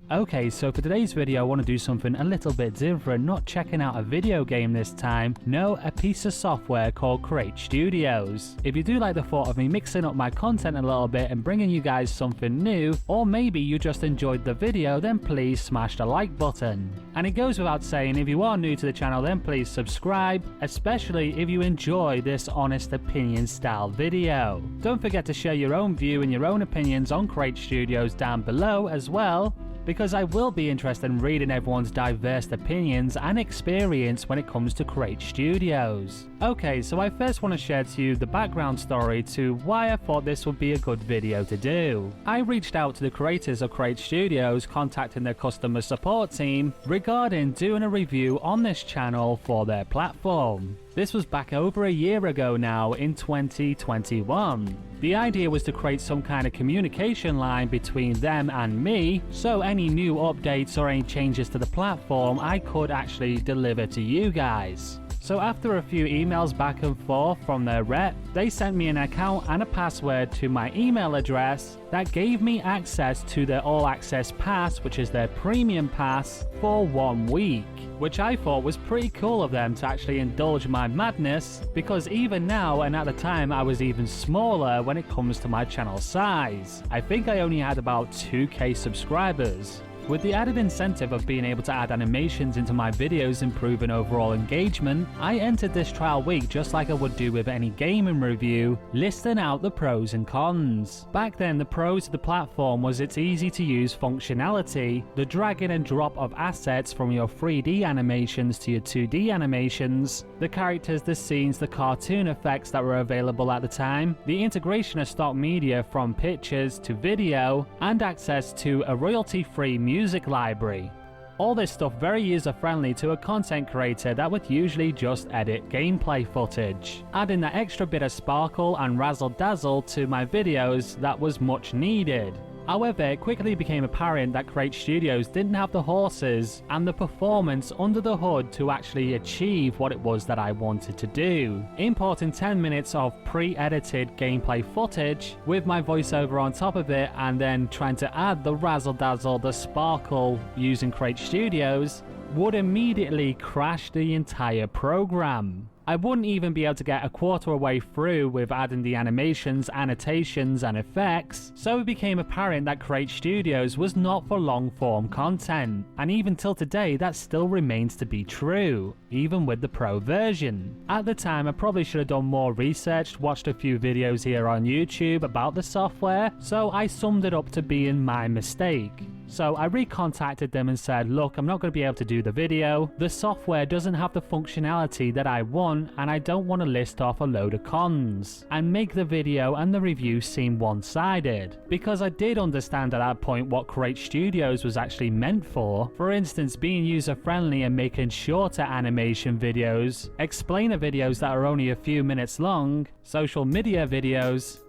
Okay, so for today's video I want to do something a little bit different, not checking out a video game this time, no, a piece of software called createstudio. If you do like the thought of me mixing up my content a little bit and bringing you guys something new, or maybe you just enjoyed the video, then please smash the like button. And it goes without saying, if you are new to the channel then please subscribe, especially if you enjoy this honest opinion style video. Don't forget to share your own view and your own opinions on createstudio down below as well, because I will be interested in reading everyone's diverse opinions and experience when it comes to createstudio. Okay, so I first want to share to you the background story to why I thought this would be a good video to do. I reached out to the creators of createstudio, contacting their customer support team regarding doing a review on this channel for their platform. This was back over a year ago now, in 2021. The idea was to create some kind of communication line between them and me, so any new updates or any changes to the platform I could actually deliver to you guys. So after a few emails back and forth from their rep, they sent me an account and a password to my email address that gave me access to their All Access Pass, which is their premium pass, for 1 week. Which I thought was pretty cool of them to actually indulge my madness, because even now and at the time I was even smaller when it comes to my channel size. I think I only had about 2k subscribers. With the added incentive of being able to add animations into my videos, improving overall engagement, I entered this trial week just like I would do with any gaming review, listing out the pros and cons. Back then, the pros of the platform was its easy to use functionality, the dragging and drop of assets from your 3D animations to your 2D animations, the characters, the scenes, the cartoon effects that were available at the time, the integration of stock media from pictures to video, and access to a royalty-free music library. All this stuff very user-friendly to a content creator that would usually just edit gameplay footage, adding that extra bit of sparkle and razzle-dazzle to my videos that was much needed. However, it quickly became apparent that createstudio didn't have the horses and the performance under the hood to actually achieve what it was that I wanted to do. Importing 10 minutes of pre-edited gameplay footage with my voiceover on top of it and then trying to add the razzle-dazzle, the sparkle using createstudio would immediately crash the entire program. I wouldn't even be able to get a quarter of a way through with adding the animations, annotations and effects, so it became apparent that createstudio was not for long form content, and even till today that still remains to be true, even with the pro version. At the time I probably should have done more research, watched a few videos here on YouTube about the software, so I summed it up to being my mistake. So I recontacted them and said, look, I'm not going to be able to do the video, the software doesn't have the functionality that I want, and I don't want to list off a load of cons and make the video and the review seem one-sided, because I did understand at that point what createstudio was actually meant for instance being user-friendly and making shorter animation videos, explainer videos that are only a few minutes long, social media videos,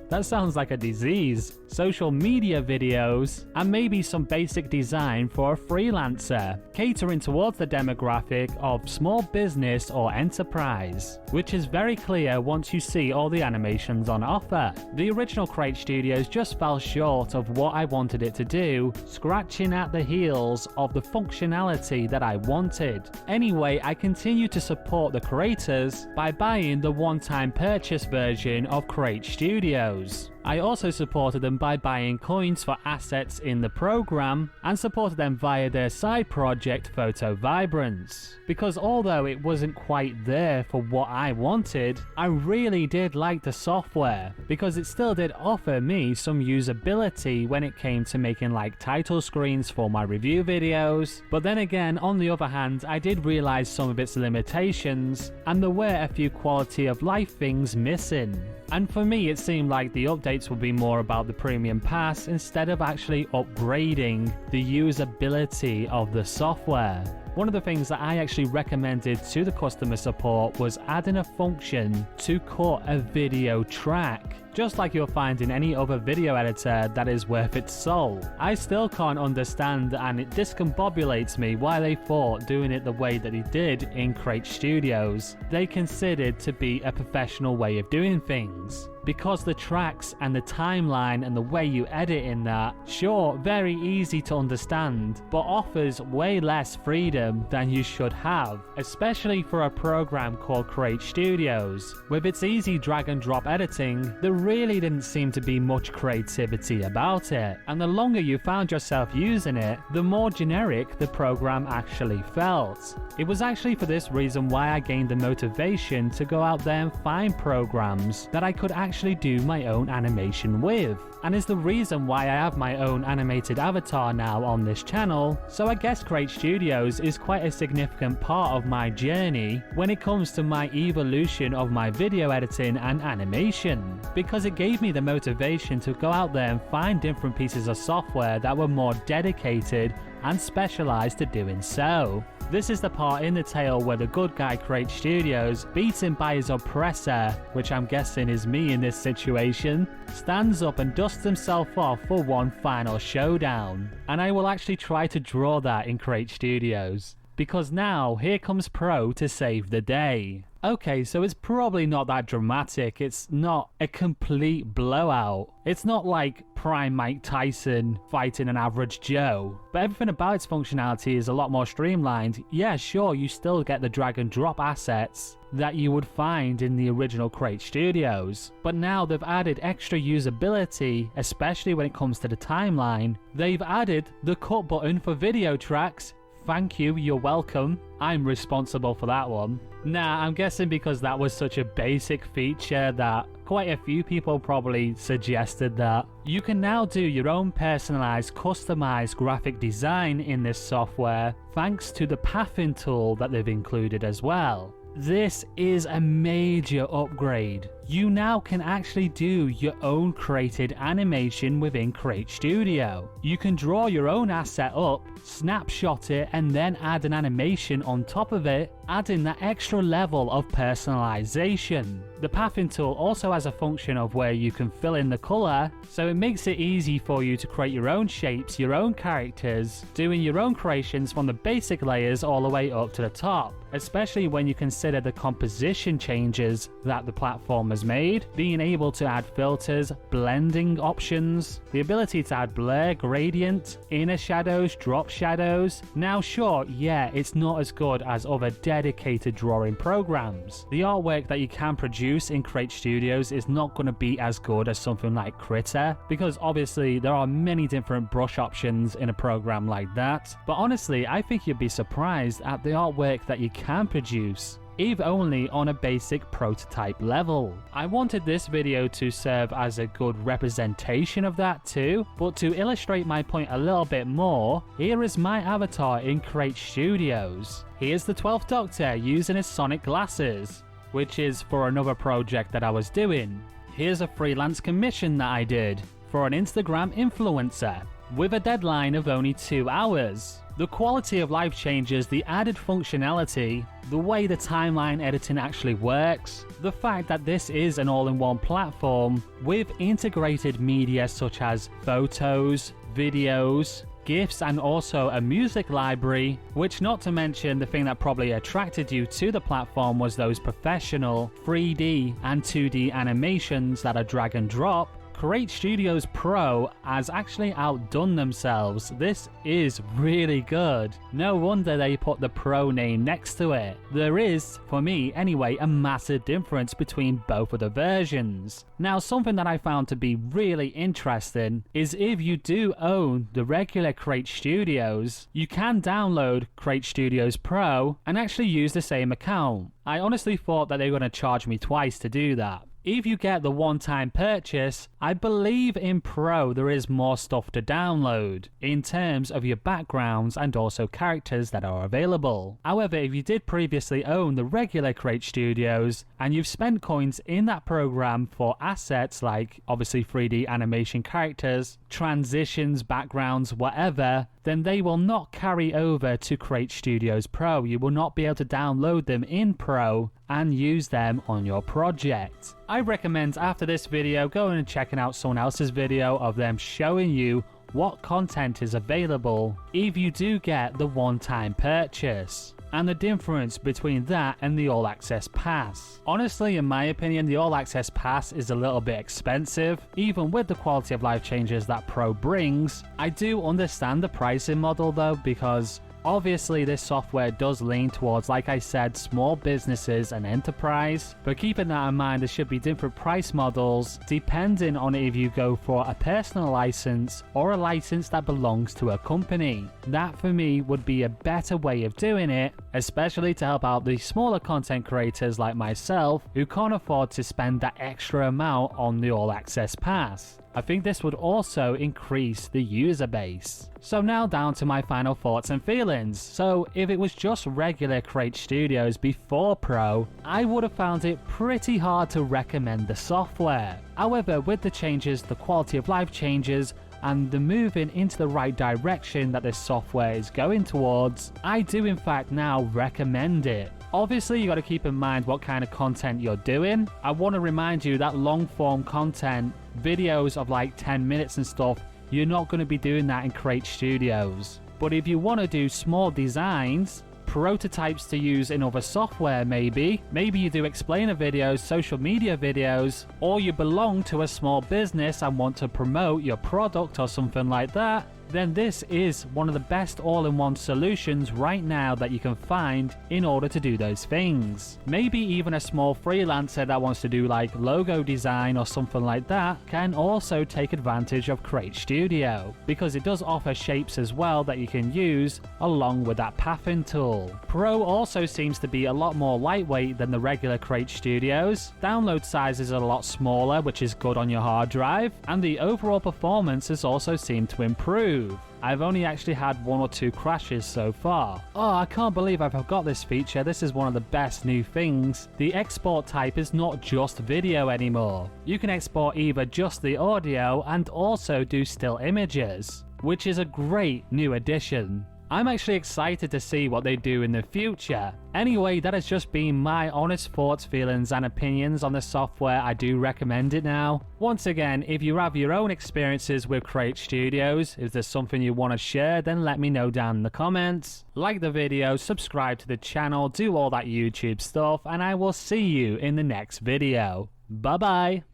that sounds like a disease. Social media videos, and maybe some basic design for a freelancer, catering towards the demographic of small business or enterprise, which is very clear once you see all the animations on offer. The original createstudio just fell short of what I wanted it to do, scratching at the heels of the functionality that I wanted. Anyway, I continue to support the creators by buying the one-time purchase version of createstudio. I also supported them by buying coins for assets in the program and supported them via their side project Photo Vibrance. Because although it wasn't quite there for what I wanted, I really did like the software because it still did offer me some usability when it came to making like title screens for my review videos. But then again, on the other hand, I did realize some of its limitations and there were a few quality of life things missing. And for me it seemed like the updates would be more about the premium pass instead of actually upgrading the usability of the software. one of the things that I actually recommended to the customer support was adding a function to cut a video track, just like you'll find in any other video editor that is worth its salt. I still can't understand, and it discombobulates me why they thought doing it the way that they did in Create Studios they considered to be a professional way of doing things. Because the tracks and the timeline and the way you edit in that, sure, very easy to understand, but offers way less freedom than you should have, especially for a program called Create Studios. With its easy drag and drop editing, there really didn't seem to be much creativity about it, and the longer you found yourself using it, the more generic the program actually felt. It was actually for this reason why I gained the motivation to go out there and find programs that I could actually do my own animation with, and is the reason why I have my own animated avatar now on this channel. So I guess Create Studios is quite a significant part of my journey when it comes to my evolution of my video editing and animation, because it gave me the motivation to go out there and find different pieces of software that were more dedicated and specialized to doing so. This is the part in the tale where the good guy Create Studios, beaten by his oppressor, which I'm guessing is me in this situation, stands up and dusts himself off for one final showdown. And I will actually try to draw that in Create Studios, because now here comes Pro to save the day. Okay, so it's probably not that dramatic. It's not a complete blowout. It's not like prime Mike Tyson fighting an average Joe. But everything about its functionality is a lot more streamlined. Yeah, sure, you still get the drag and drop assets that you would find in the original Create Studios. But now they've added extra usability, especially when it comes to the timeline. They've added the cut button for video tracks. Thank you, you're welcome. I'm responsible for that one. Nah, I'm guessing because that was such a basic feature that quite a few people probably suggested that. You can now do your own personalized, customized graphic design in this software thanks to the pathing tool that they've included as well. This is a major upgrade. You now can actually do your own created animation within Create Studio. You can draw your own asset up, snapshot it, and then add an animation on top of it, adding that extra level of personalization. The pathing tool also has a function of where you can fill in the color, so it makes it easy for you to create your own shapes, your own characters, doing your own creations from the basic layers all the way up to the top, especially when you consider the composition changes that the platform has made, being able to add filters, blending options, the ability to add blur, gradient, inner shadows, drop shadows. Now sure, yeah, it's not as good as other dedicated drawing programs. The artwork that you can produce in Create Studios is not going to be as good as something like Critter, because obviously there are many different brush options in a program like that. But honestly, I think you'd be surprised at the artwork that you can produce, if only on a basic prototype level. I wanted this video to serve as a good representation of that too, but to illustrate my point a little bit more, here is my avatar in Create Studios. Here's the 12th Doctor using his sonic glasses, which is for another project that I was doing. Here's a freelance commission that I did for an Instagram influencer, with a deadline of only 2 hours. The quality of life changes, the added functionality, the way the timeline editing actually works, the fact that this is an all-in-one platform with integrated media such as photos, videos, GIFs, and also a music library, which, not to mention the thing that probably attracted you to the platform, was those professional 3D and 2D animations that are drag and drop. Create Studios Pro has actually outdone themselves. This is really good. No wonder they put the Pro name next to it. There is, for me anyway, a massive difference between both of the versions. Now, something that I found to be really interesting is if you do own the regular Create Studios, you can download Create Studios Pro and actually use the same account. I honestly thought that they were going to charge me twice to do that. If you get the one-time purchase, I believe in Pro there is more stuff to download in terms of your backgrounds and also characters that are available. However, if you did previously own the regular Create Studios and you've spent coins in that program for assets like obviously 3D animation characters, transitions, backgrounds, whatever, then they will not carry over to Create Studios Pro. You will not be able to download them in Pro and use them on your project. I recommend after this video going and checking out someone else's video of them showing you what content is available if you do get the one-time purchase, and the difference between that and the All Access Pass. Honestly, in my opinion, the All Access Pass is a little bit expensive, even with the quality of life changes that Pro brings. I do understand the pricing model though, because obviously this software does lean towards, like I said, small businesses and enterprise, but keeping that in mind, there should be different price models depending on if you go for a personal license or a license that belongs to a company. That for me would be a better way of doing it, especially to help out the smaller content creators like myself who can't afford to spend that extra amount on the All Access Pass. I think this would also increase the user base. So now down to my final thoughts and feelings. So if it was just regular Create Studios before Pro, I would have found it pretty hard to recommend the software. However, with the changes, the quality of life changes, and the moving into the right direction that this software is going towards, I do in fact now recommend it. Obviously, you got to keep in mind what kind of content you're doing. I want to remind you that long form content, videos of like 10 minutes and stuff, you're not going to be doing that in Create Studios. But if you want to do small designs, prototypes to use in other software maybe you do explainer videos, social media videos, or you belong to a small business and want to promote your product or something like that, then this is one of the best all-in-one solutions right now that you can find in order to do those things. Maybe even a small freelancer that wants to do like logo design or something like that can also take advantage of Create Studio, because it does offer shapes as well that you can use along with that pathing tool. Pro also seems to be a lot more lightweight than the regular Create Studios. Download sizes are a lot smaller, which is good on your hard drive, and the overall performance has also seemed to improve. I've only actually had 1 or 2 crashes so far. Oh, I can't believe I forgot this feature. This is one of the best new things. The export type is not just video anymore. You can export either just the audio and also do still images, which is a great new addition. I'm actually excited to see what they do in the future. Anyway, that has just been my honest thoughts, feelings and opinions on the software. I do recommend it now. Once again, if you have your own experiences with Create Studios, if there's something you want to share, then let me know down in the comments. Like the video, subscribe to the channel, do all that YouTube stuff, and I will see you in the next video. Bye bye.